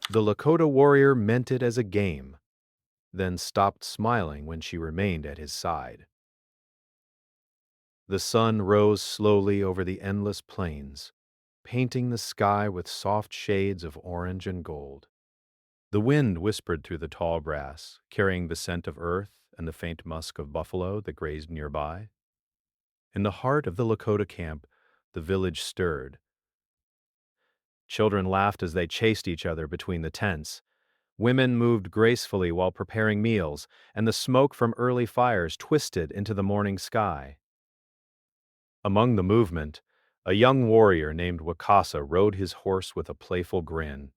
The Lakota warrior meant it as a game, then stopped smiling when she remained at his side. The sun rose slowly over the endless plains, painting the sky with soft shades of orange and gold. The wind whispered through the tall grass, carrying the scent of earth and the faint musk of buffalo that grazed nearby. In the heart of the Lakota camp, the village stirred. Children laughed as they chased each other between the tents. Women moved gracefully while preparing meals, and the smoke from early fires twisted into the morning sky. Among the movement, a young warrior named Wakasa rode his horse with a playful grin.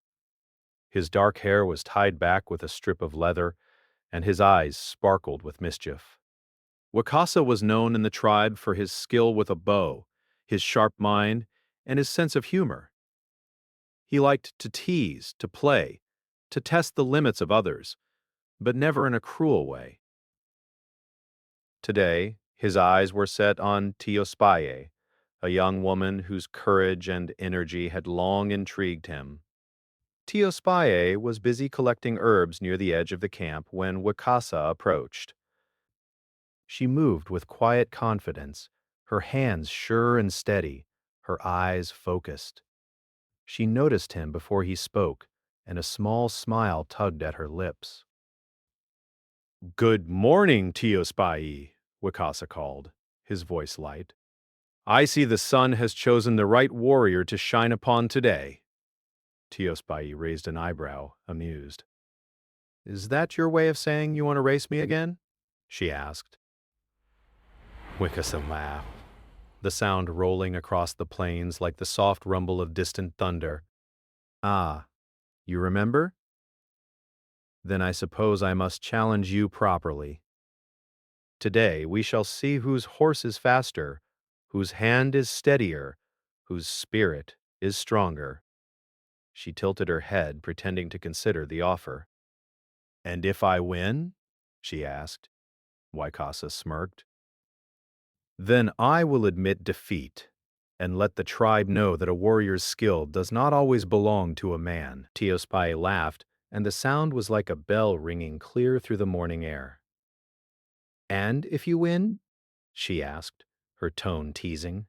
His dark hair was tied back with a strip of leather, and his eyes sparkled with mischief. Wakasa was known in the tribe for his skill with a bow, his sharp mind, and his sense of humor. He liked to tease, to play, to test the limits of others, but never in a cruel way. Today, his eyes were set on Teospaye, a young woman whose courage and energy had long intrigued him. Teospaye was busy collecting herbs near the edge of the camp when Wakasa approached. She moved with quiet confidence, her hands sure and steady, her eyes focused. She noticed him before he spoke, and a small smile tugged at her lips. "Good morning, Teospai," Wakasa called, his voice light. "I see the sun has chosen the right warrior to shine upon today." Teospai raised an eyebrow, amused. "Is that your way of saying you want to race me again?" she asked. Wakasa laughed, the sound rolling across the plains like the soft rumble of distant thunder. "Ah, you remember? Then I suppose I must challenge you properly. Today we shall see whose horse is faster, whose hand is steadier, whose spirit is stronger." She tilted her head, pretending to consider the offer. "And if I win?" she asked. Waikasa smirked. "Then I will admit defeat, and let the tribe know that a warrior's skill does not always belong to a man." Teospai laughed, and the sound was like a bell ringing clear through the morning air. "And if you win?" she asked, her tone teasing.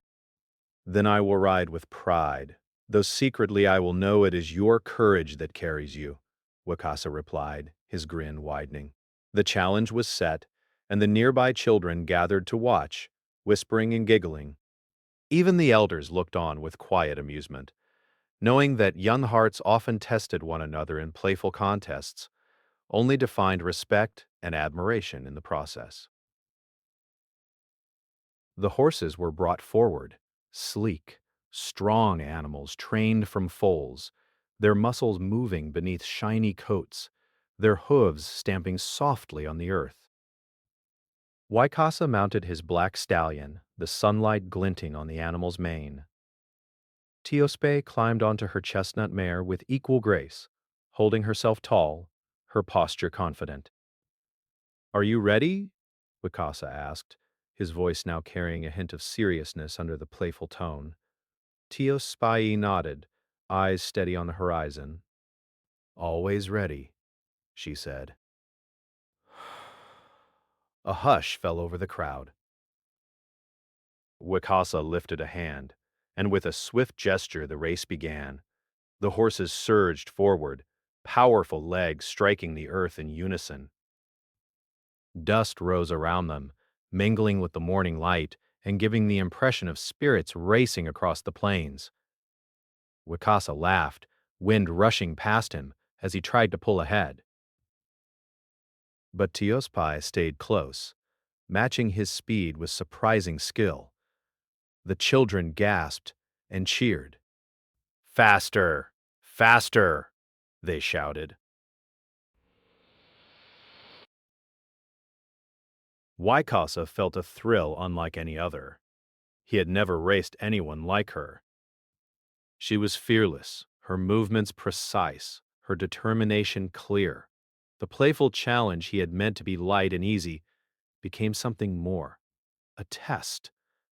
"Then I will ride with pride, though secretly I will know it is your courage that carries you," Wakasa replied, his grin widening. The challenge was set, and the nearby children gathered to watch, whispering and giggling. Even the elders looked on with quiet amusement, knowing that young hearts often tested one another in playful contests, only to find respect and admiration in the process. The horses were brought forward, sleek, strong animals trained from foals, their muscles moving beneath shiny coats, their hooves stamping softly on the earth. Waikasa mounted his black stallion, the sunlight glinting on the animal's mane. Teospe climbed onto her chestnut mare with equal grace, holding herself tall, her posture confident. "Are you ready?" Wakasa asked, his voice now carrying a hint of seriousness under the playful tone. Teospai nodded, eyes steady on the horizon. "Always ready," she said. A hush fell over the crowd. Wakasa lifted a hand, and with a swift gesture the race began. The horses surged forward, powerful legs striking the earth in unison. Dust rose around them, mingling with the morning light and giving the impression of spirits racing across the plains. Wakasa laughed, wind rushing past him as he tried to pull ahead. But Teospai stayed close, matching his speed with surprising skill. The children gasped and cheered. "Faster! Faster!" they shouted. Waikasa felt a thrill unlike any other. He had never raced anyone like her. She was fearless, her movements precise, her determination clear. The playful challenge he had meant to be light and easy became something more, a test,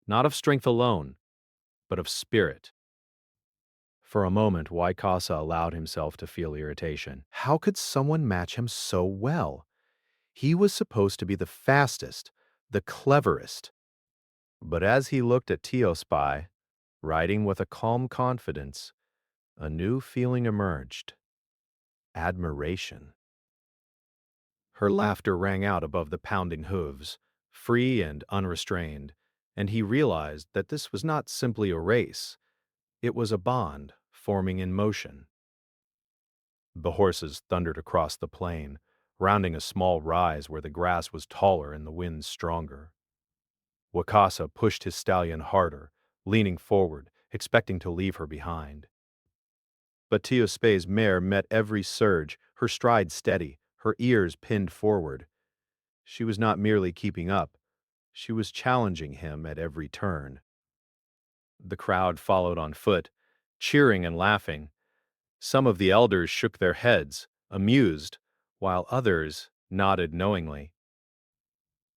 not of strength alone, but of spirit. For a moment, Waikasa allowed himself to feel irritation. How could someone match him so well? He was supposed to be the fastest, the cleverest. But as he looked at Teospy, riding with a calm confidence, a new feeling emerged: admiration. Her laughter rang out above the pounding hooves, free and unrestrained, and he realized that this was not simply a race, it was a bond forming in motion. The horses thundered across the plain, rounding a small rise where the grass was taller and the wind stronger. Wakasa pushed his stallion harder, leaning forward, expecting to leave her behind. But Teospay's mare met every surge, her stride steady, her ears pinned forward. She was not merely keeping up, she was challenging him at every turn. The crowd followed on foot, cheering and laughing. Some of the elders shook their heads, amused, while others nodded knowingly.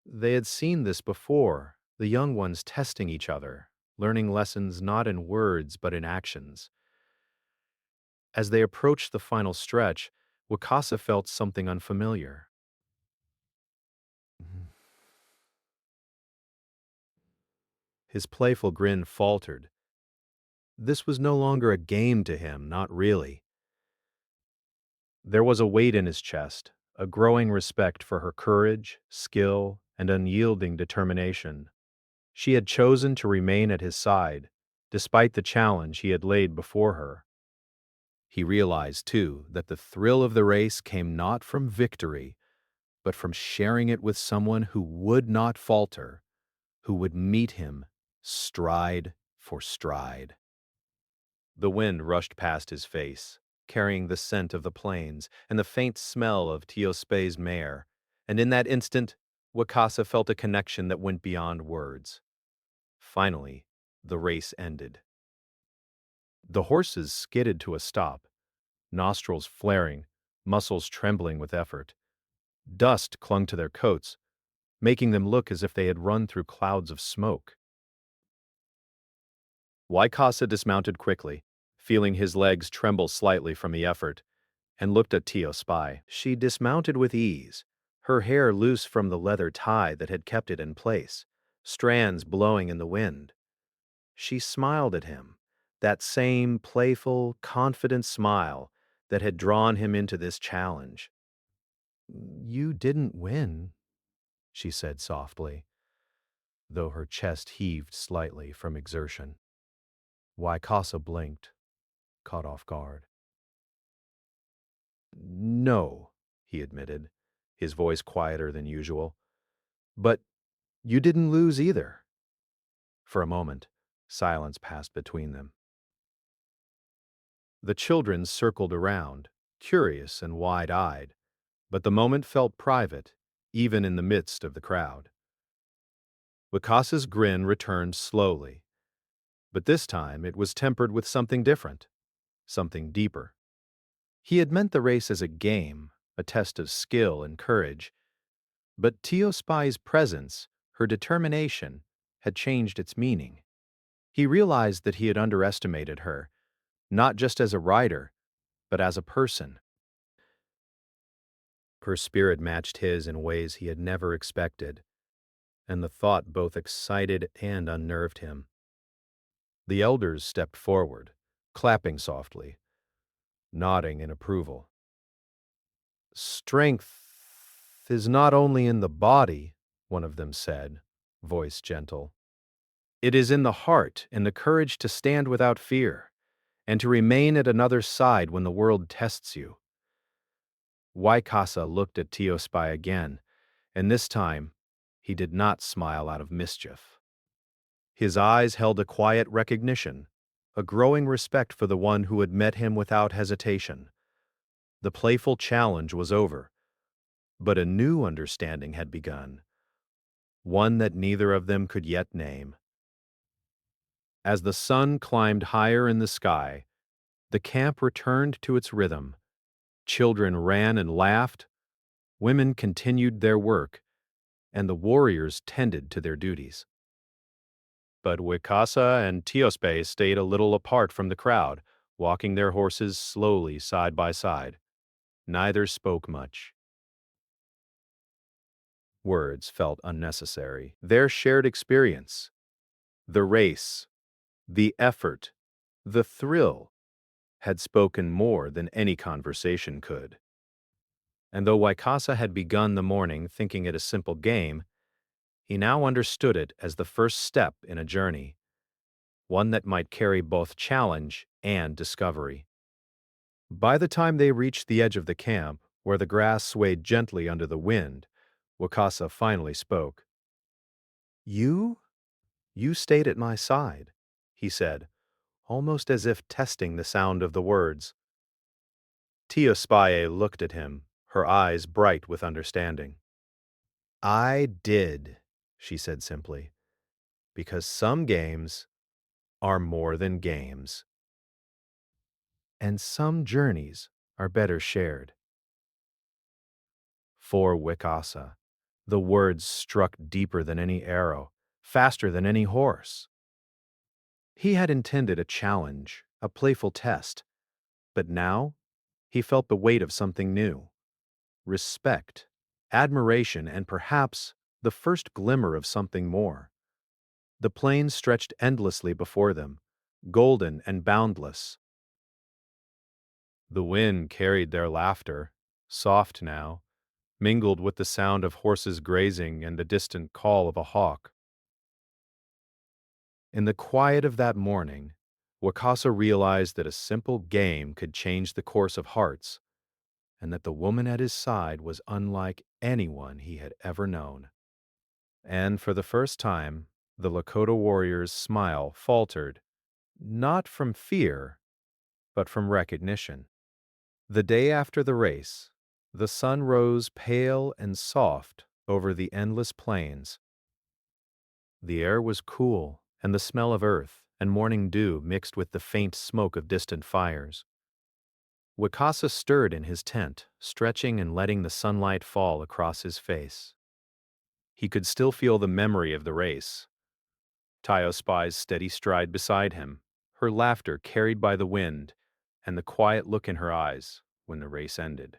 They had seen this before, the young ones testing each other, learning lessons not in words but in actions. As they approached the final stretch, Wakasa felt something unfamiliar. His playful grin faltered. This was no longer a game to him, not really. There was a weight in his chest, a growing respect for her courage, skill, and unyielding determination. She had chosen to remain at his side, despite the challenge he had laid before her. He realized, too, that the thrill of the race came not from victory, but from sharing it with someone who would not falter, who would meet him stride for stride. The wind rushed past his face, carrying the scent of the plains and the faint smell of Teospay's mare, and in that instant, Wakasa felt a connection that went beyond words. Finally, the race ended. The horses skidded to a stop, nostrils flaring, muscles trembling with effort. Dust clung to their coats, making them look as if they had run through clouds of smoke. Waikasa dismounted quickly, feeling his legs tremble slightly from the effort, and looked at Teospy. She dismounted with ease, her hair loose from the leather tie that had kept it in place, strands blowing in the wind. She smiled at him, that same playful, confident smile that had drawn him into this challenge. "You didn't win," she said softly, though her chest heaved slightly from exertion. Waikasa blinked, caught off guard. "No," he admitted, his voice quieter than usual. "But you didn't lose either." For a moment, silence passed between them. The children circled around, curious and wide-eyed, but the moment felt private, even in the midst of the crowd. Wakasa's grin returned slowly, but this time it was tempered with something different, something deeper. He had meant the race as a game, a test of skill and courage, but Teospy's presence, her determination, had changed its meaning. He realized that he had underestimated her, not just as a rider, but as a person. Her spirit matched his in ways he had never expected, and the thought both excited and unnerved him. The elders stepped forward, clapping softly, nodding in approval. "Strength is not only in the body," one of them said, voice gentle. "It is in the heart and the courage to stand without fear, and to remain at another's side when the world tests you." Waikasa looked at Teospy again, and this time he did not smile out of mischief. His eyes held a quiet recognition, a growing respect for the one who had met him without hesitation. The playful challenge was over, but a new understanding had begun, one that neither of them could yet name. As the sun climbed higher in the sky, the camp returned to its rhythm. Children ran and laughed, women continued their work, and the warriors tended to their duties. But Wikasa and Teospay stayed a little apart from the crowd, walking their horses slowly side by side. Neither spoke much. Words felt unnecessary. Their shared experience, the race, the effort, the thrill, had spoken more than any conversation could. And though Waikasa had begun the morning thinking it a simple game, he now understood it as the first step in a journey, one that might carry both challenge and discovery. By the time they reached the edge of the camp, where the grass swayed gently under the wind, Wakasa finally spoke. You? You stayed at my side, he said, almost as if testing the sound of the words. Teospaye looked at him, her eyes bright with understanding. I did, she said simply, because some games are more than games, and some journeys are better shared. For Wikasa, the words struck deeper than any arrow, faster than any horse. He had intended a challenge, a playful test, but now he felt the weight of something new. Respect, admiration, and perhaps the first glimmer of something more. The plains stretched endlessly before them, golden and boundless. The wind carried their laughter, soft now, mingled with the sound of horses grazing and the distant call of a hawk. In the quiet of that morning, Wakasa realized that a simple game could change the course of hearts, and that the woman at his side was unlike anyone he had ever known. And for the first time, the Lakota warrior's smile faltered, not from fear, but from recognition. The day after the race, the sun rose pale and soft over the endless plains. The air was cool, and the smell of earth and morning dew mixed with the faint smoke of distant fires. Wakasa stirred in his tent, stretching and letting the sunlight fall across his face. He could still feel the memory of the race. Tiospai's steady stride beside him, her laughter carried by the wind, and the quiet look in her eyes when the race ended.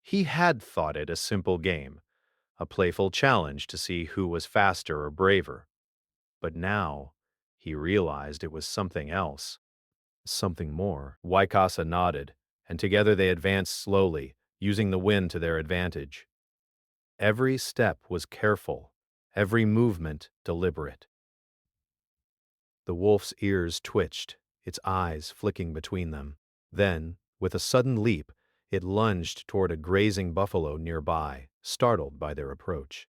He had thought it a simple game, a playful challenge to see who was faster or braver. But now, he realized it was something else, something more. Waikasa nodded, and together they advanced slowly, using the wind to their advantage. Every step was careful, every movement deliberate. The wolf's ears twitched, its eyes flicking between them. Then, with a sudden leap, it lunged toward a grazing buffalo nearby, startled by their approach.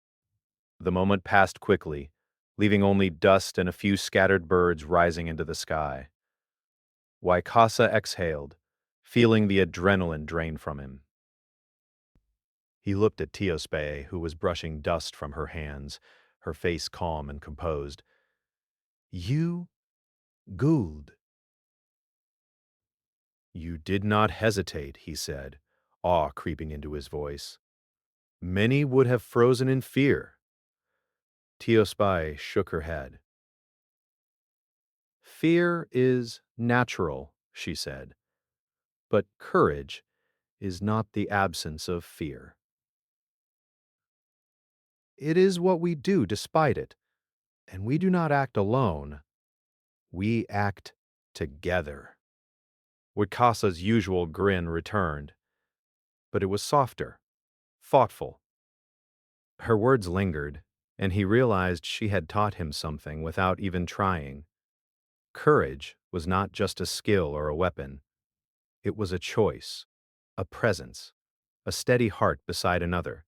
The moment passed quickly, leaving only dust and a few scattered birds rising into the sky. Waikasa exhaled, feeling the adrenaline drain from him. He looked at Teospaye, who was brushing dust from her hands, her face calm and composed. You, Gould. You did not hesitate, he said, awe creeping into his voice. Many would have frozen in fear. Teospaye shook her head. Fear is natural, she said, but courage is not the absence of fear. It is what we do despite it, and we do not act alone. We act together. Wikasa's usual grin returned, but it was softer, thoughtful. Her words lingered, and he realized she had taught him something without even trying. Courage was not just a skill or a weapon. It was a choice, a presence, a steady heart beside another.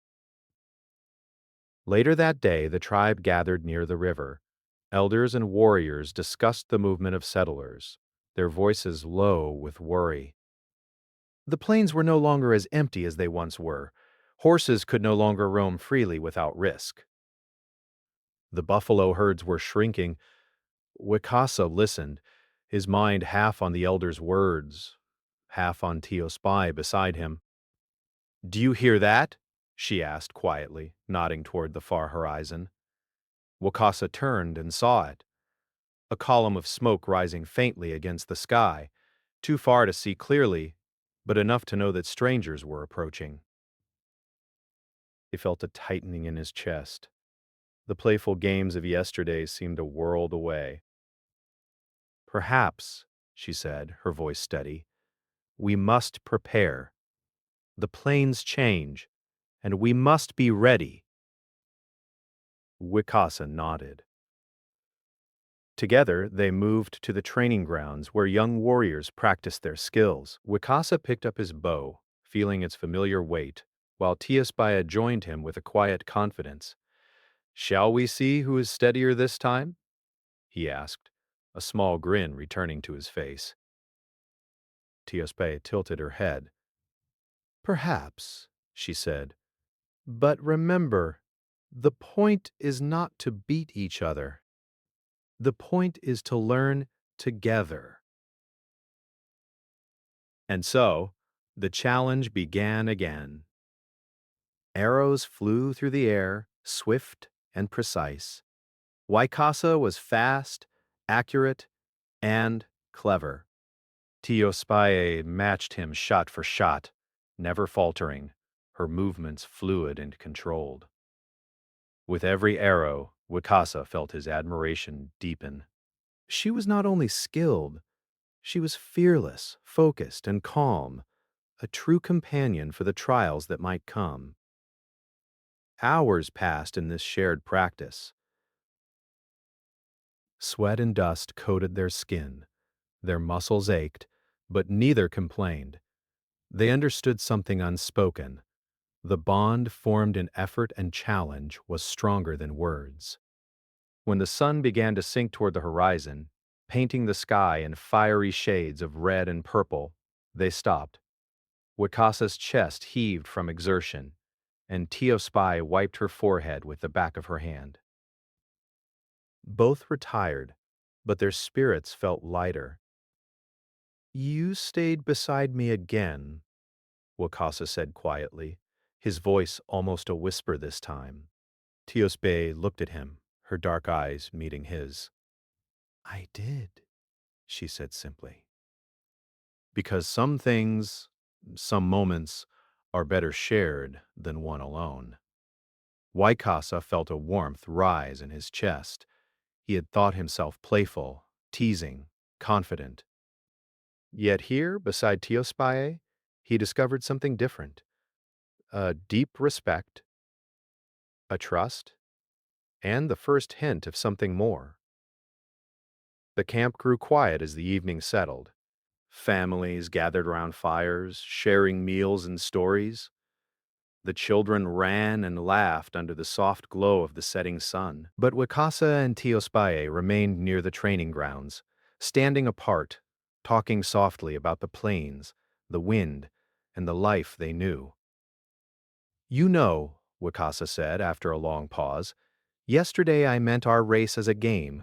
Later that day, the tribe gathered near the river. Elders and warriors discussed the movement of settlers, their voices low with worry. The plains were no longer as empty as they once were. Horses could no longer roam freely without risk. The buffalo herds were shrinking. Wikasa listened, his mind half on the elder's words, half on Teospaye beside him. Do you hear that? She asked quietly, nodding toward the far horizon. Wakasa turned and saw it, a column of smoke rising faintly against the sky, too far to see clearly, but enough to know that strangers were approaching. He felt a tightening in his chest. The playful games of yesterday seemed a world away. Perhaps, she said, her voice steady, we must prepare. The planes change, and we must be ready. Wicasa nodded. Together, they moved to the training grounds where young warriors practiced their skills. Wicasa picked up his bow, feeling its familiar weight, while Tiaspaya joined him with a quiet confidence. Shall we see who is steadier this time? He asked, a small grin returning to his face. Tiaspaya tilted her head. Perhaps, she said, but remember, the point is not to beat each other. The point is to learn together. And so, the challenge began again. Arrows flew through the air, swift and precise. Waikasa was fast, accurate, and clever. Tiospaye matched him shot for shot, never faltering, her movements fluid and controlled. With every arrow, Wicasa felt his admiration deepen. She was not only skilled, she was fearless, focused, and calm, a true companion for the trials that might come. Hours passed in this shared practice. Sweat and dust coated their skin. Their muscles ached, but neither complained. They understood something unspoken. The bond formed in effort and challenge was stronger than words. When the sun began to sink toward the horizon, painting the sky in fiery shades of red and purple, they stopped. Wikasa's chest heaved from exertion, and Tiospai wiped her forehead with the back of her hand. Both were tired, but their spirits felt lighter. You stayed beside me again, Wakasa said quietly, his voice almost a whisper this time. Tiospe looked at him, her dark eyes meeting his. I did, she said simply. Because some things, some moments, are better shared than one alone. Waikasa felt a warmth rise in his chest. He had thought himself playful, teasing, confident. Yet here, beside Tiospaye, he discovered something different. A deep respect, a trust, and the first hint of something more. The camp grew quiet as the evening settled. Families gathered around fires, sharing meals and stories. The children ran and laughed under the soft glow of the setting sun. But Wicasa and Tiospaye remained near the training grounds, standing apart, talking softly about the plains, the wind, and the life they knew. You know, Wicasa said after a long pause, yesterday I meant our race as a game.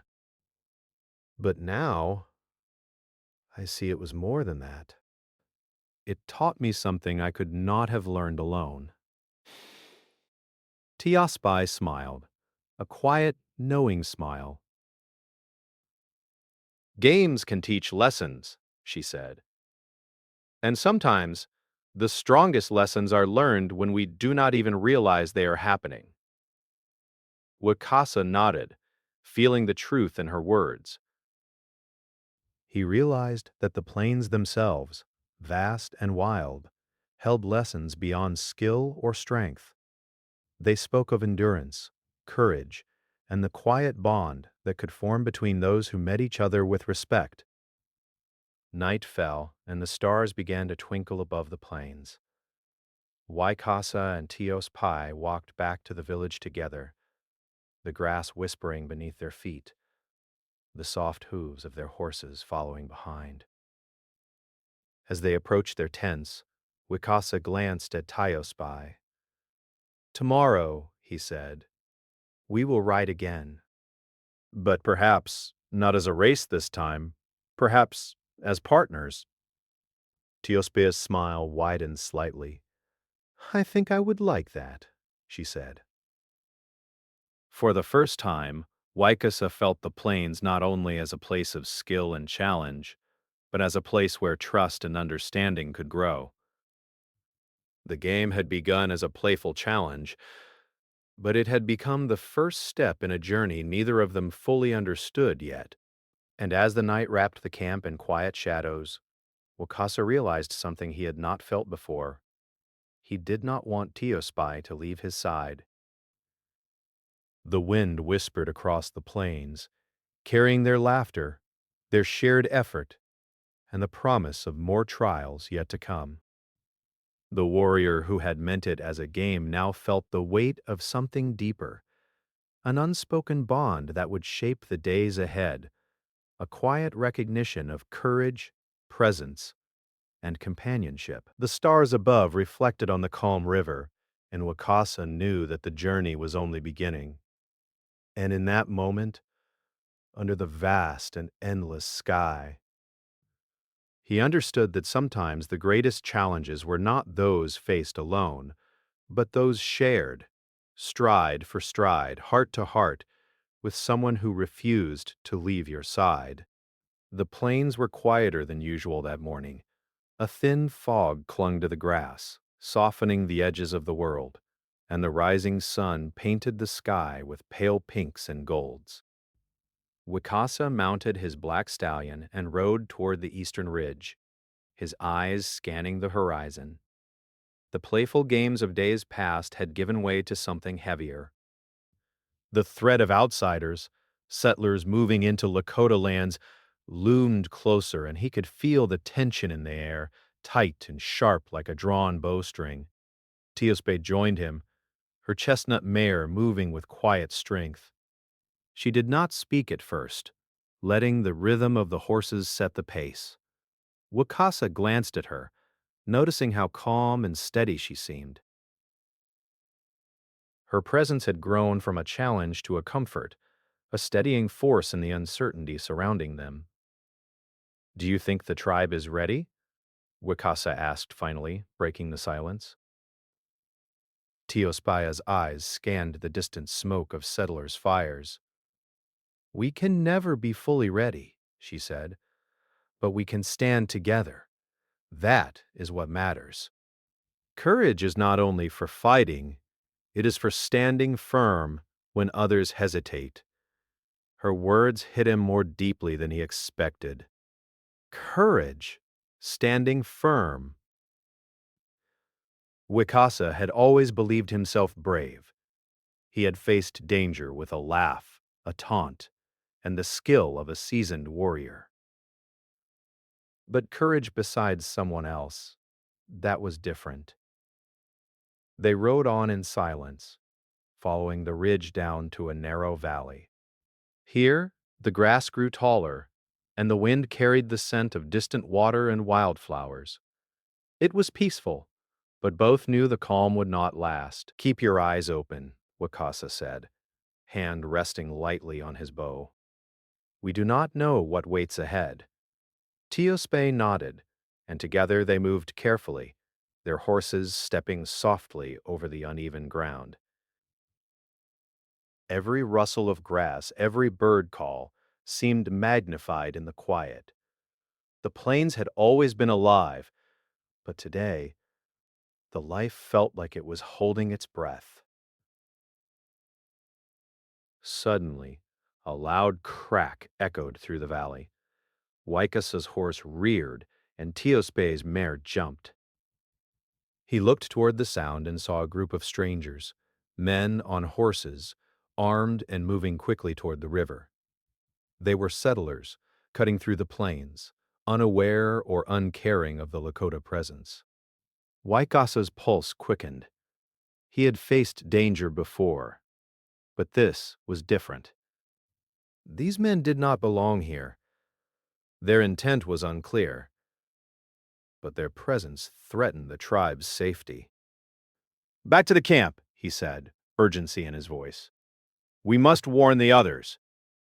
But now, I see it was more than that. It taught me something I could not have learned alone. Tiaspai smiled, a quiet, knowing smile. Games can teach lessons, she said. And sometimes, the strongest lessons are learned when we do not even realize they are happening. Wakasa nodded, feeling the truth in her words. He realized that the plains themselves, vast and wild, held lessons beyond skill or strength. They spoke of endurance, courage, and the quiet bond that could form between those who met each other with respect. Night fell, and the stars began to twinkle above the plains. Waikasa and Tios Pai walked back to the village together, the grass whispering beneath their feet, the soft hooves of their horses following behind. As they approached their tents, Wikasa glanced at Tiospai. Tomorrow, he said, we will ride again. But perhaps not as a race this time, perhaps as partners. Tiospea's smile widened slightly. I think I would like that, she said. For the first time, Waikasa felt the plains not only as a place of skill and challenge, but as a place where trust and understanding could grow. The game had begun as a playful challenge, but it had become the first step in a journey neither of them fully understood yet. And as the night wrapped the camp in quiet shadows, Wakasa realized something he had not felt before. He did not want Teospy to leave his side. The wind whispered across the plains, carrying their laughter, their shared effort, and the promise of more trials yet to come. The warrior who had meant it as a game now felt the weight of something deeper, an unspoken bond that would shape the days ahead, a quiet recognition of courage, presence, and companionship. The stars above reflected on the calm river, and Wakasa knew that the journey was only beginning. And in that moment, under the vast and endless sky, he understood that sometimes the greatest challenges were not those faced alone, but those shared, stride for stride, heart to heart, with someone who refused to leave your side. The plains were quieter than usual that morning. A thin fog clung to the grass, softening the edges of the world, and the rising sun painted the sky with pale pinks and golds. Wakasa mounted his black stallion and rode toward the eastern ridge, his eyes scanning the horizon. The playful games of days past had given way to something heavier. The threat of outsiders, settlers moving into Lakota lands, loomed closer, and he could feel the tension in the air, tight and sharp like a drawn bowstring. Teospe joined him, her chestnut mare moving with quiet strength. She did not speak at first, letting the rhythm of the horses set the pace. Wakasa glanced at her, noticing how calm and steady she seemed. Her presence had grown from a challenge to a comfort, a steadying force in the uncertainty surrounding them. "Do you think the tribe is ready?" Wakasa asked finally, breaking the silence. Teospia's eyes scanned the distant smoke of settlers' fires. "We can never be fully ready," she said, "but we can stand together. That is what matters. Courage is not only for fighting, it is for standing firm when others hesitate." Her words hit him more deeply than he expected. Courage, standing firm. Wakasa had always believed himself brave. He had faced danger with a laugh, a taunt, and the skill of a seasoned warrior. But courage beside someone else, that was different. They rode on in silence, following the ridge down to a narrow valley. Here, the grass grew taller, and the wind carried the scent of distant water and wildflowers. It was peaceful, but both knew the calm would not last. "Keep your eyes open," Wakasa said, hand resting lightly on his bow. "We do not know what waits ahead." Teospe nodded, and together they moved carefully, their horses stepping softly over the uneven ground. Every rustle of grass, every bird call, seemed magnified in the quiet. The plains had always been alive, but today, the life felt like it was holding its breath. Suddenly, a loud crack echoed through the valley. Waikasa's horse reared, and Teospe's mare jumped. He looked toward the sound and saw a group of strangers, men on horses, armed and moving quickly toward the river. They were settlers, cutting through the plains, unaware or uncaring of the Lakota presence. Waikasa's pulse quickened. He had faced danger before, but this was different. These men did not belong here. Their intent was unclear, but their presence threatened the tribe's safety. "Back to the camp," he said, urgency in his voice. "We must warn the others."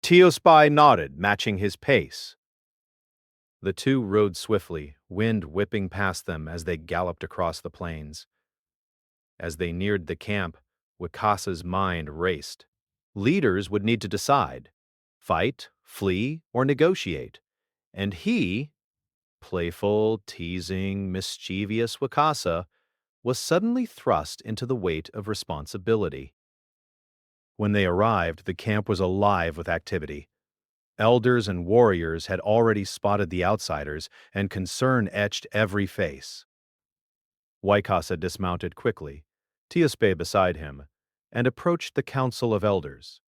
Teospe nodded, matching his pace. The two rode swiftly, wind whipping past them as they galloped across the plains. As they neared the camp, Wakasa's mind raced. Leaders would need to decide: fight, flee, or negotiate. And he playful, teasing, mischievous Wakasa was suddenly thrust into the weight of responsibility. When they arrived, the camp was alive with activity. Elders and warriors had already spotted the outsiders, and concern etched every face. Waikasa dismounted quickly, Tiaspe beside him, and approached the council of elders.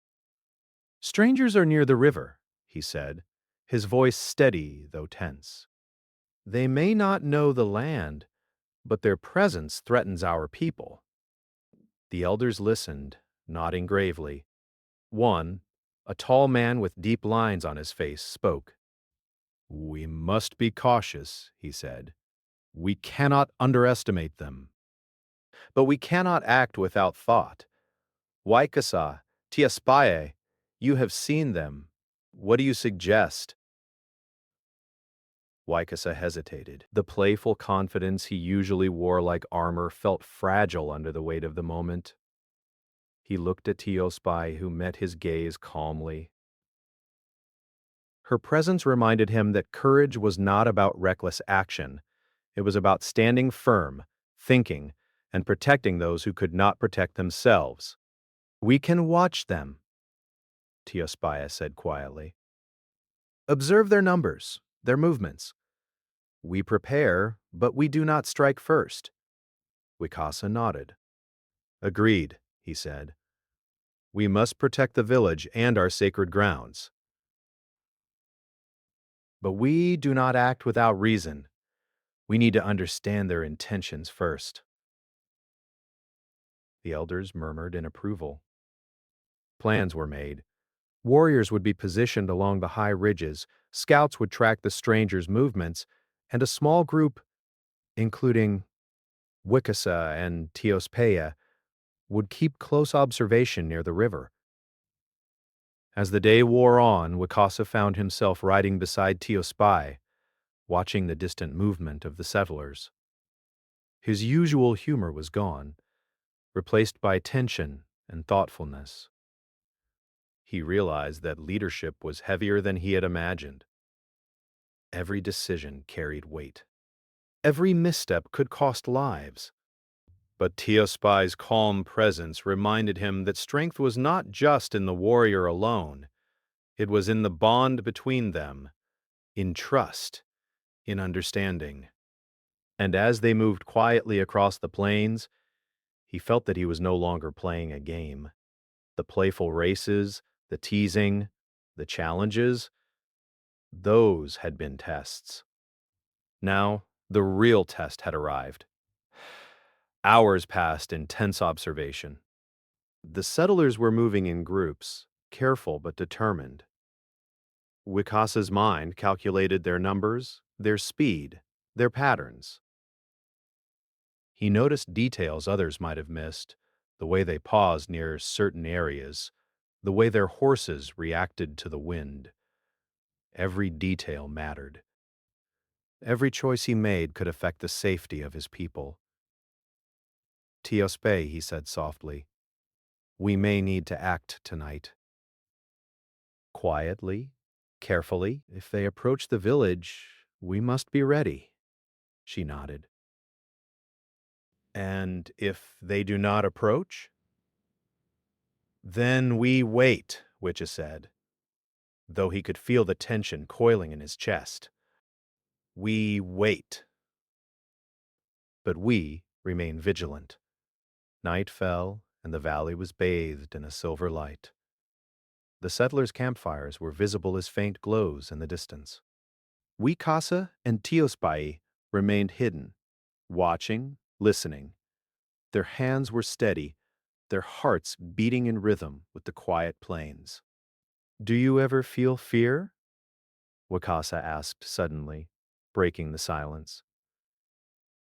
"Strangers are near the river," he said, his voice steady though tense. "They may not know the land, but their presence threatens our people." The elders listened, nodding gravely. One, a tall man with deep lines on his face, spoke. "We must be cautious," he said. "We cannot underestimate them. But we cannot act without thought. Waikasa, Tiaspaye, you have seen them. What do you suggest?" Waikasa hesitated. The playful confidence he usually wore like armor felt fragile under the weight of the moment. He looked at Tiospai, who met his gaze calmly. Her presence reminded him that courage was not about reckless action. It was about standing firm, thinking, and protecting those who could not protect themselves. "We can watch them," Tiospaya said quietly. "Observe their numbers, their movements. We prepare, but we do not strike first." Wikasa nodded. "Agreed," he said. "We must protect the village and our sacred grounds. But we do not act without reason. We need to understand their intentions first." The elders murmured in approval. Plans were made. Warriors would be positioned along the high ridges, scouts would track the strangers' movements, and a small group, including Wikasa and Tiospeya, would keep close observation near the river. As the day wore on, Wikasa found himself riding beside Tiospai, watching the distant movement of the settlers. His usual humor was gone, replaced by tension and thoughtfulness. He realized that leadership was heavier than he had imagined. Every decision carried weight. Every misstep could cost lives. But Tiospai's calm presence reminded him that strength was not just in the warrior alone. It was in the bond between them, in trust, in understanding. And as they moved quietly across the plains, he felt that he was no longer playing a game. The playful races, the teasing, the challenges, those had been tests. Now, the real test had arrived. Hours passed in tense observation. The settlers were moving in groups, careful but determined. Wikasa's mind calculated their numbers, their speed, their patterns. He noticed details others might have missed, the way they paused near certain areas, the way their horses reacted to the wind. Every detail mattered. Every choice he made could affect the safety of his people. "Tiospe," he said softly, "we may need to act tonight." "Quietly, carefully. If they approach the village, we must be ready." She nodded. "And if they do not approach?" "Then we wait," Witcha said, though he could feel the tension coiling in his chest. "We wait. But we remain vigilant." Night fell, and the valley was bathed in a silver light. The settlers' campfires were visible as faint glows in the distance. Wikasa and Tiospai remained hidden, watching, listening. Their hands were steady, their hearts beating in rhythm with the quiet plains. "Do you ever feel fear?" Wakasa asked suddenly, breaking the silence.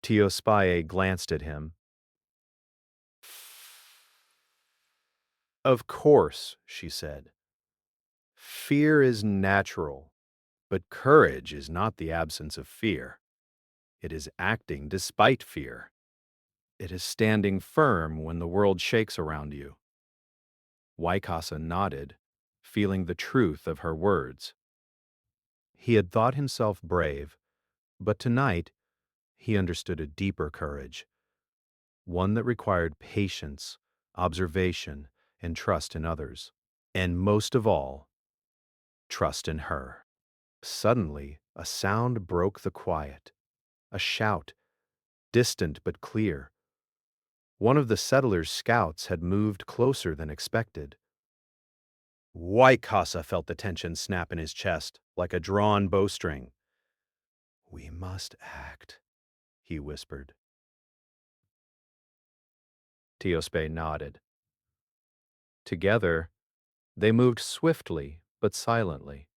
Tiospaye glanced at him. "Of course," she said. "Fear is natural, but courage is not the absence of fear. It is acting despite fear. It is standing firm when the world shakes around you." Waikasa nodded, feeling the truth of her words. He had thought himself brave, But tonight, he understood a deeper courage, one that required patience, observation, and trust in others. And most of all, trust in her. Suddenly, a sound broke the quiet, a shout, distant but clear. One of the settlers' scouts had moved closer than expected. Waikasa felt the tension snap in his chest, like a drawn bowstring. "We must act," he whispered. Teospe nodded. Together, they moved swiftly but silently,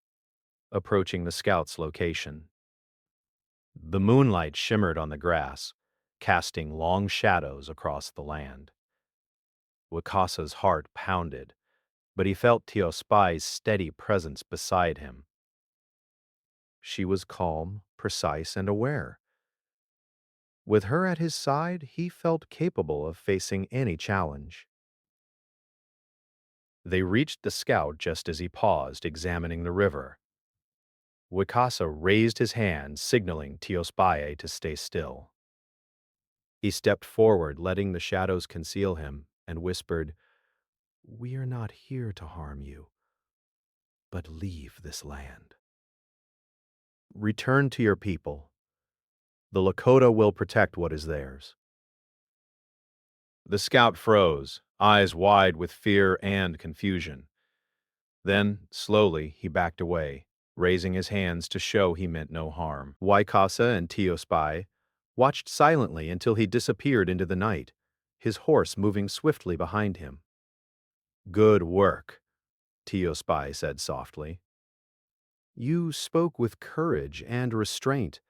approaching the scout's location. The moonlight shimmered on the grass, casting long shadows across the land. Wakasa's heart pounded, but he felt Teospai's steady presence beside him. She was calm, precise, and aware. With her at his side, he felt capable of facing any challenge. They reached the scout just as he paused, examining the river. Wikasa raised his hand, signaling Teospae to stay still. He stepped forward, letting the shadows conceal him, and whispered, "We are not here to harm you, but leave this land. Return to your people. The Lakota will protect what is theirs." The scout froze, eyes wide with fear and confusion. Then, slowly, he backed away, raising his hands to show he meant no harm. Waikasa and Teospai watched silently until he disappeared into the night, his horse moving swiftly behind him. "Good work," Teospai said softly. "You spoke with courage and restraint.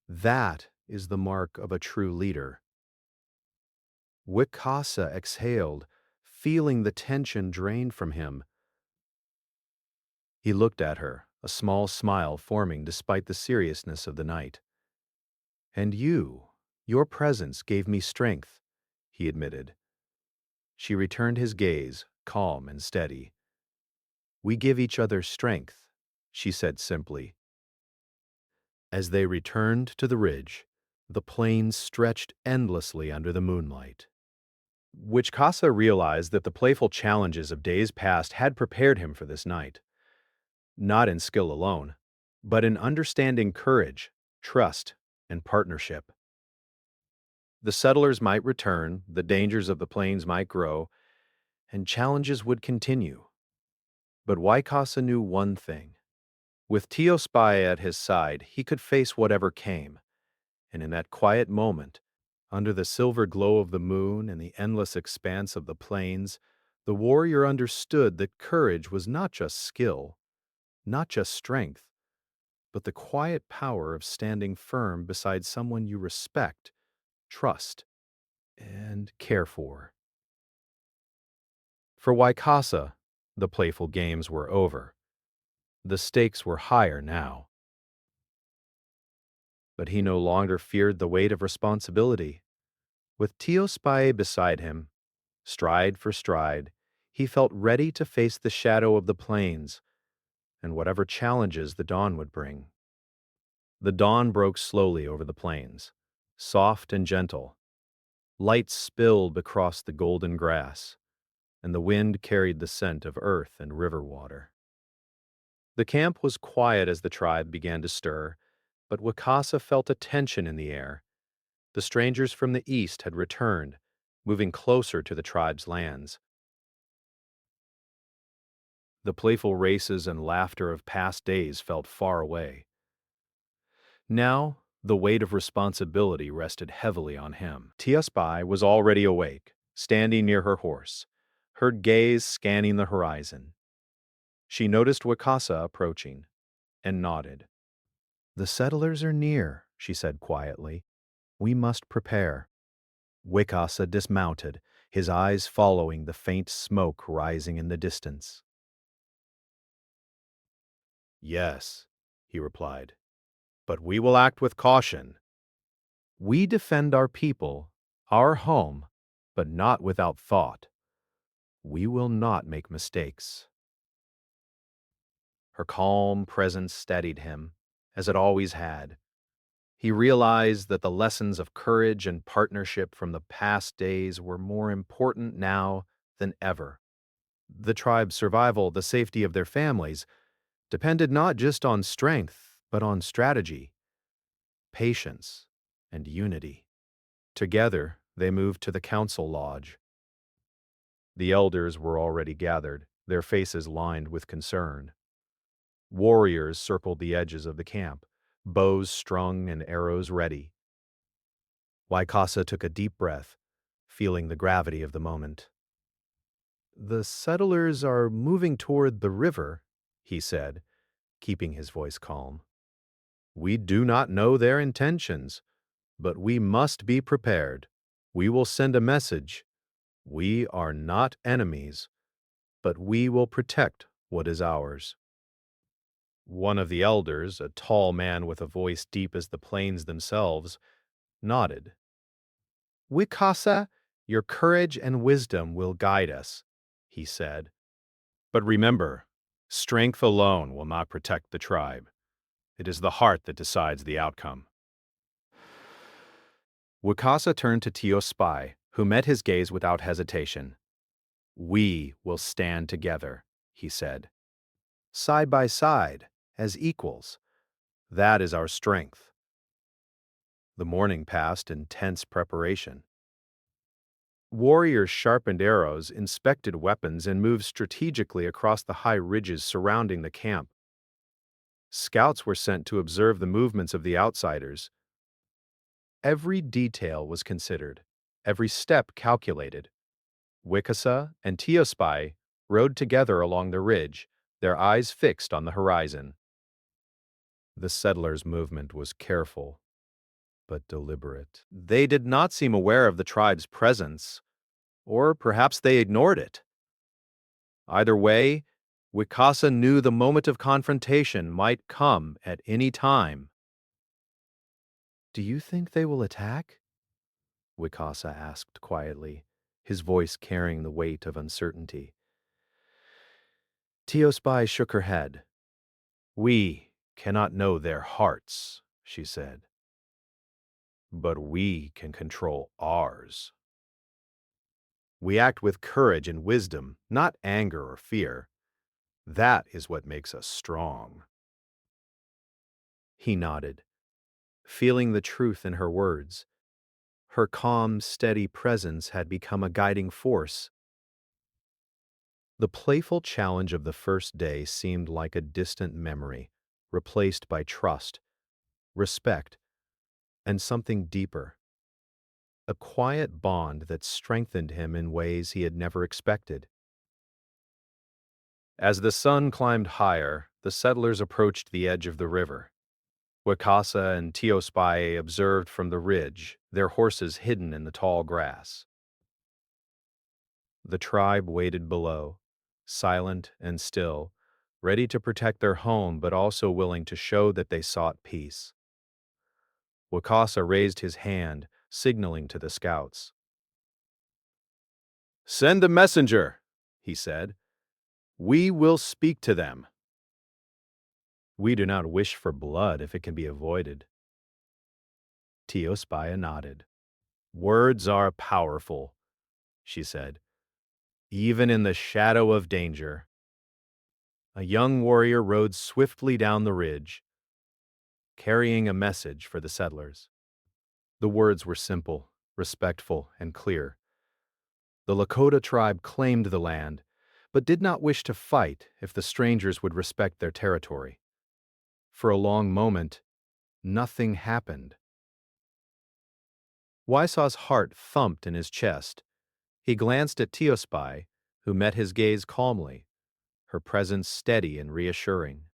That is the mark of a true leader." Wikasa exhaled, feeling the tension drain from him. He looked at her, a small smile forming despite the seriousness of the night. "And your presence gave me strength," he admitted. She returned his gaze, calm and steady. "We give each other strength," she said simply. As they returned to the ridge, the plains stretched endlessly under the moonlight. Wichkasa realized that the playful challenges of days past had prepared him for this night, not in skill alone, but in understanding courage, trust, and partnership. The settlers might return, the dangers of the plains might grow, and challenges would continue. But Waikasa knew one thing. With Teospai at his side, he could face whatever came, and in that quiet moment, under the silver glow of the moon and the endless expanse of the plains, the warrior understood that courage was not just skill, not just strength, but the quiet power of standing firm beside someone you respect, trust, and care for. For Waikasa, the playful games were over. The stakes were higher now. But he no longer feared the weight of responsibility. With Teospai beside him, stride for stride, he felt ready to face the shadow of the plains and whatever challenges the dawn would bring. The dawn broke slowly over the plains, soft and gentle. Light spilled across the golden grass, and the wind carried the scent of earth and river water. The camp was quiet as the tribe began to stir, but Wakasa felt a tension in the air. The strangers from the east had returned, moving closer to the tribe's lands. The playful races and laughter of past days felt far away. Now, the weight of responsibility rested heavily on him. Tiaspai was already awake, standing near her horse, her gaze scanning the horizon. She noticed Wakasa approaching and nodded. "The settlers are near," she said quietly. "We must prepare." Wakasa dismounted, his eyes following the faint smoke rising in the distance. "Yes," he replied, "but we will act with caution. We defend our people, our home, but not without thought. We will not make mistakes." Her calm presence steadied him, as it always had. He realized that the lessons of courage and partnership from the past days were more important now than ever. The tribe's survival, the safety of their families, depended not just on strength, but on strategy, patience, and unity. Together, they moved to the council lodge. The elders were already gathered, their faces lined with concern. Warriors circled the edges of the camp, bows strung and arrows ready. Waikasa took a deep breath, feeling the gravity of the moment. "The settlers are moving toward the river," he said, keeping his voice calm. "We do not know their intentions, but we must be prepared. We will send a message. We are not enemies, but we will protect what is ours." One of the elders, a tall man with a voice deep as the plains themselves, nodded. "Wikasa, your courage and wisdom will guide us," he said. "But remember, strength alone will not protect the tribe. It is the heart that decides the outcome." Wikasa turned to Tio's spy, who met his gaze without hesitation. "We will stand together," he said. "Side by side, as equals. That is our strength." The morning passed in tense preparation. Warriors sharpened arrows, inspected weapons, and moved strategically across the high ridges surrounding the camp. Scouts were sent to observe the movements of the outsiders. Every detail was considered, every step calculated. Wikasa and Teospai rode together along the ridge, their eyes fixed on the horizon. The settlers' movement was careful, but deliberate. They did not seem aware of the tribe's presence, or perhaps they ignored it. Either way, Wikasa knew the moment of confrontation might come at any time. "Do you think they will attack?" Wikasa asked quietly, his voice carrying the weight of uncertainty. Teospai shook her head. "We cannot know their hearts," she said. "But we can control ours. We act with courage and wisdom, not anger or fear. That is what makes us strong." He nodded, feeling the truth in her words. Her calm, steady presence had become a guiding force. The playful challenge of the first day seemed like a distant memory, replaced by trust, respect, and something deeper. A quiet bond that strengthened him in ways he had never expected. As the sun climbed higher, the settlers approached the edge of the river. Wakasa and Teospai observed from the ridge, their horses hidden in the tall grass. The tribe waited below, silent and still, ready to protect their home but also willing to show that they sought peace. Wakasa raised his hand, signaling to the scouts. "Send a messenger," he said. "We will speak to them." "We do not wish for blood if it can be avoided." Teospaya nodded. "Words are powerful," she said, "even in the shadow of danger." A young warrior rode swiftly down the ridge, carrying a message for the settlers. The words were simple, respectful, and clear. The Lakota tribe claimed the land, but did not wish to fight if the strangers would respect their territory. For a long moment, nothing happened. Waisa's heart thumped in his chest. He glanced at Teospai, who met his gaze calmly, her presence steady and reassuring.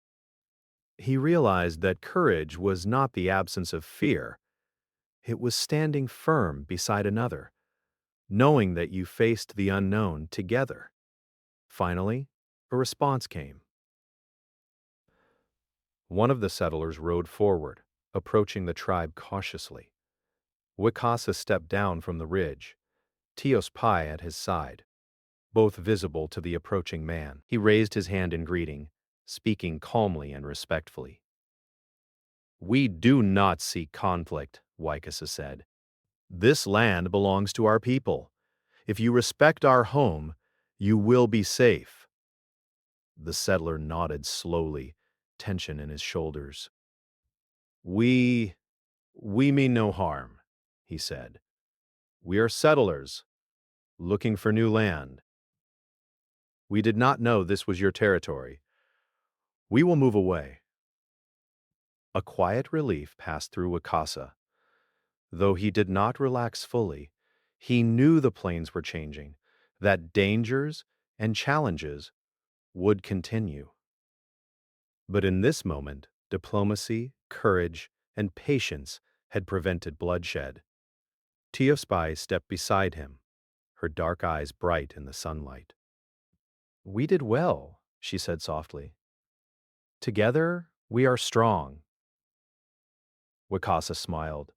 He realized that courage was not the absence of fear. It was standing firm beside another, knowing that you faced the unknown together. Finally, a response came. One of the settlers rode forward, approaching the tribe cautiously. Wikasa stepped down from the ridge, Teospai at his side, both visible to the approaching man. He raised his hand in greeting, speaking calmly and respectfully. We do not seek conflict, Waikasa said. This land belongs to our people. If you respect our home, you will be safe. The settler nodded slowly, tension in his shoulders. We mean no harm, he said. We are settlers, looking for new land. We did not know this was your territory. We will move away. A quiet relief passed through Wakasa. Though he did not relax fully, he knew the plains were changing, that dangers and challenges would continue. But in this moment, diplomacy, courage, and patience had prevented bloodshed. Teospai stepped beside him, her dark eyes bright in the sunlight. We did well, she said softly. Together, we are strong. Wakasa smiled,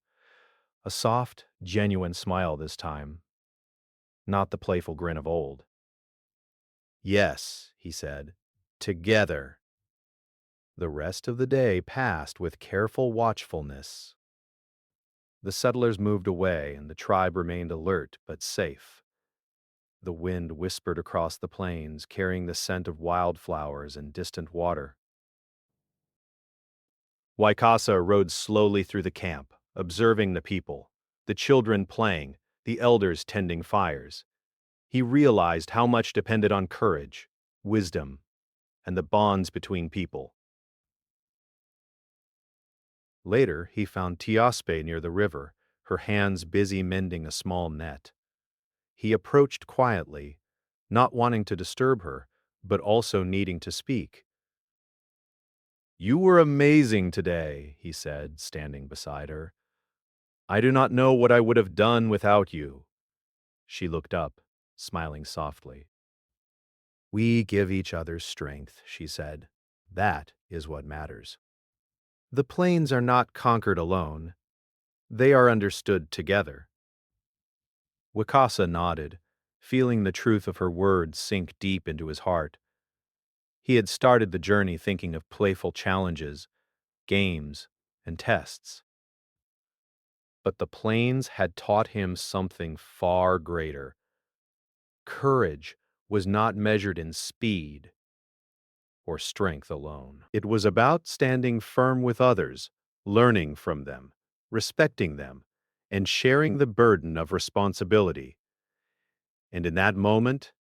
a soft, genuine smile this time, not the playful grin of old. Yes, he said, together. The rest of the day passed with careful watchfulness. The settlers moved away, and the tribe remained alert but safe. The wind whispered across the plains, carrying the scent of wildflowers and distant water. Waikasa rode slowly through the camp, observing the people, the children playing, the elders tending fires. He realized how much depended on courage, wisdom, and the bonds between people. Later, he found Tiaspe near the river, her hands busy mending a small net. He approached quietly, not wanting to disturb her, but also needing to speak. You were amazing today, he said, standing beside her. I do not know what I would have done without you. She looked up, smiling softly. We give each other strength, she said. That is what matters. The plains are not conquered alone. They are understood together. Wakasa nodded, feeling the truth of her words sink deep into his heart. He had started the journey thinking of playful challenges, games, and tests. But the plains had taught him something far greater. Courage was not measured in speed or strength alone. It was about standing firm with others, learning from them, respecting them, and sharing the burden of responsibility. And in that moment,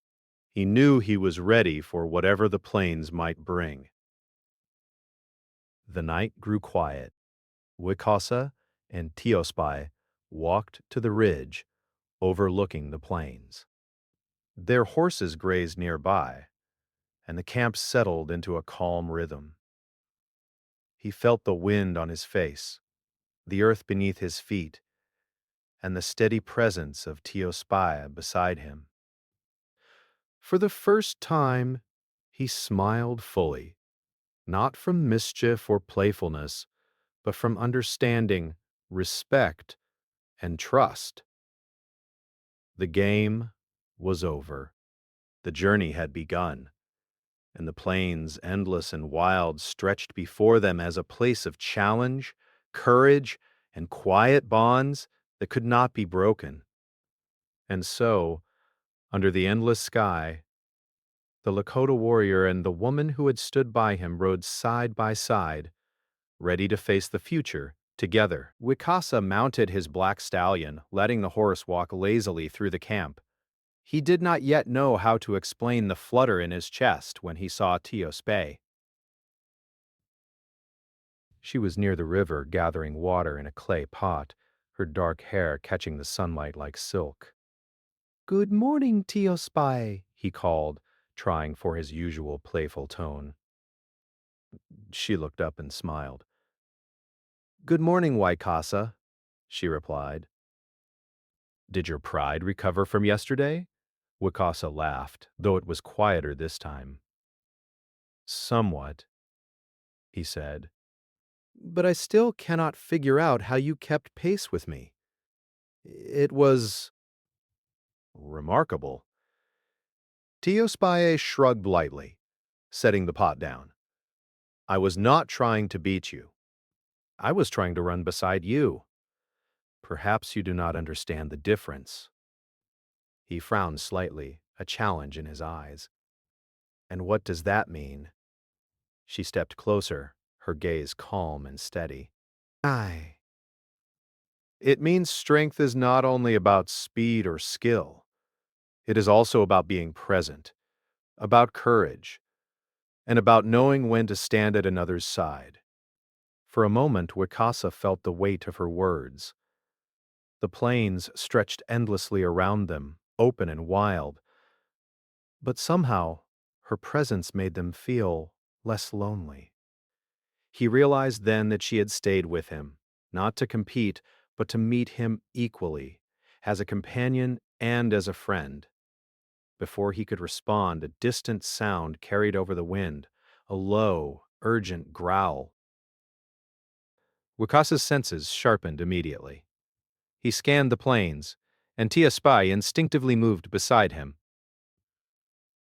he knew he was ready for whatever the plains might bring. The night grew quiet. Wicasa and Teospai walked to the ridge overlooking the plains. Their horses grazed nearby, and the camp settled into a calm rhythm. He felt the wind on his face, the earth beneath his feet, and the steady presence of Teospai beside him. For the first time, he smiled fully, not from mischief or playfulness, but from understanding, respect, and trust. The game was over. The journey had begun, and the plains, endless and wild, stretched before them as a place of challenge, courage, and quiet bonds that could not be broken. And so, under the endless sky, the Lakota warrior and the woman who had stood by him rode side by side, ready to face the future together. Wicasa mounted his black stallion, letting the horse walk lazily through the camp. He did not yet know how to explain the flutter in his chest when he saw Teospe. She was near the river, gathering water in a clay pot, her dark hair catching the sunlight like silk. "Good morning, Teospe," he called, trying for his usual playful tone. She looked up and smiled. "Good morning, Waikasa," she replied. "Did your pride recover from yesterday?" Wakasa laughed, though it was quieter this time. "Somewhat," he said. "But I still cannot figure out how you kept pace with me. It was remarkable." Teospae shrugged lightly, setting the pot down. "I was not trying to beat you. I was trying to run beside you. Perhaps you do not understand the difference." He frowned slightly, a challenge in his eyes. "And what does that mean?" She stepped closer, her gaze calm and steady. "Aye. It means strength is not only about speed or skill. It is also about being present, about courage, and about knowing when to stand at another's side." For a moment, Wakasa felt the weight of her words. The plains stretched endlessly around them, open and wild, but somehow her presence made them feel less lonely. He realized then that she had stayed with him, not to compete, but to meet him equally, as a companion and as a friend. Before he could respond, a distant sound carried over the wind, a low, urgent growl. Wakasa's senses sharpened immediately. He scanned the plains, and Tia Spy instinctively moved beside him.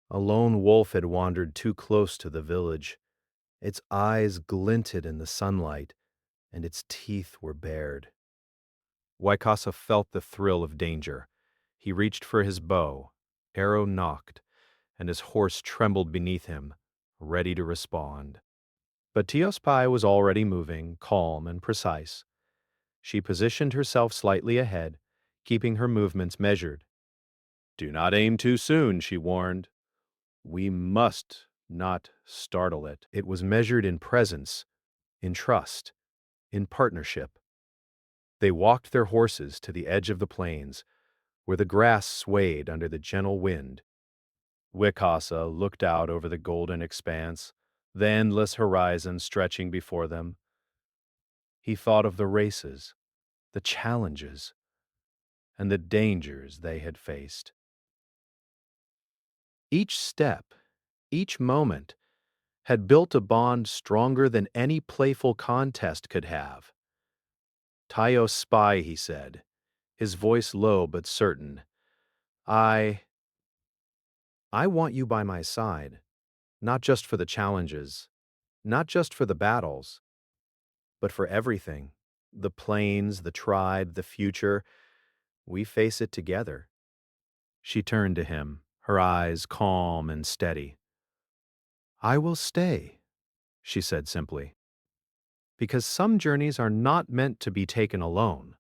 A lone wolf had wandered too close to the village. Its eyes glinted in the sunlight, and its teeth were bared. Waikasa felt the thrill of danger. He reached for his bow, arrow knocked, and his horse trembled beneath him, ready to respond. But Teospai was already moving, calm and precise. She positioned herself slightly ahead, keeping her movements measured. "Do not aim too soon," she warned. "We must not startle it." It was measured in presence, in trust, in partnership. They walked their horses to the edge of the plains, where the grass swayed under the gentle wind. Wicasa looked out over the golden expanse, the endless horizon stretching before them. He thought of the races, the challenges, and the dangers they had faced. Each step, each moment, had built a bond stronger than any playful contest could have. "Tayo Spy," he said, his voice low but certain. I want you by my side, not just for the challenges, not just for the battles, but for everything. The plains, the tribe, the future. We face it together." She turned to him, her eyes calm and steady. "I will stay," she said simply, "because some journeys are not meant to be taken alone,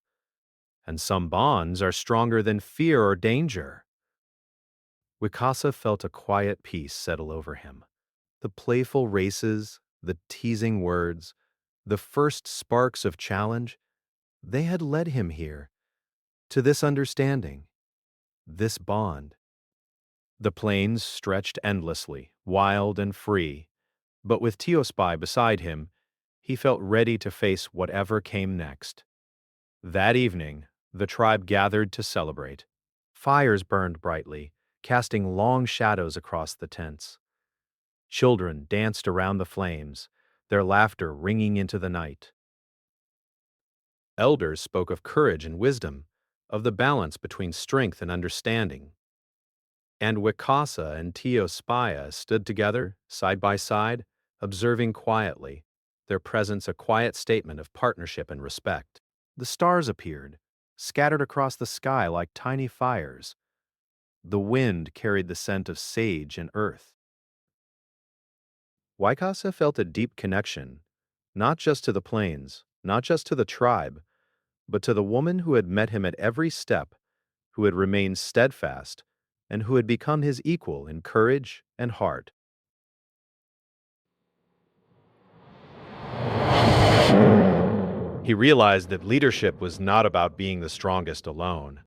and some bonds are stronger than fear or danger." Wikasa felt a quiet peace settle over him. The playful races, the teasing words, the first sparks of challenge, they had led him here, to this understanding, this bond. The plains stretched endlessly, wild and free, but with Teospai beside him, he felt ready to face whatever came next. That evening, the tribe gathered to celebrate. Fires burned brightly, casting long shadows across the tents. Children danced around the flames, their laughter ringing into the night. Elders spoke of courage and wisdom, of the balance between strength and understanding. And Wikasa and Teospaya stood together, side by side, observing quietly, their presence a quiet statement of partnership and respect. The stars appeared, scattered across the sky like tiny fires. The wind carried the scent of sage and earth. Waikasa felt a deep connection, not just to the plains, not just to the tribe, but to the woman who had met him at every step, who had remained steadfast, and who had become his equal in courage and heart. He realized that leadership was not about being the strongest alone.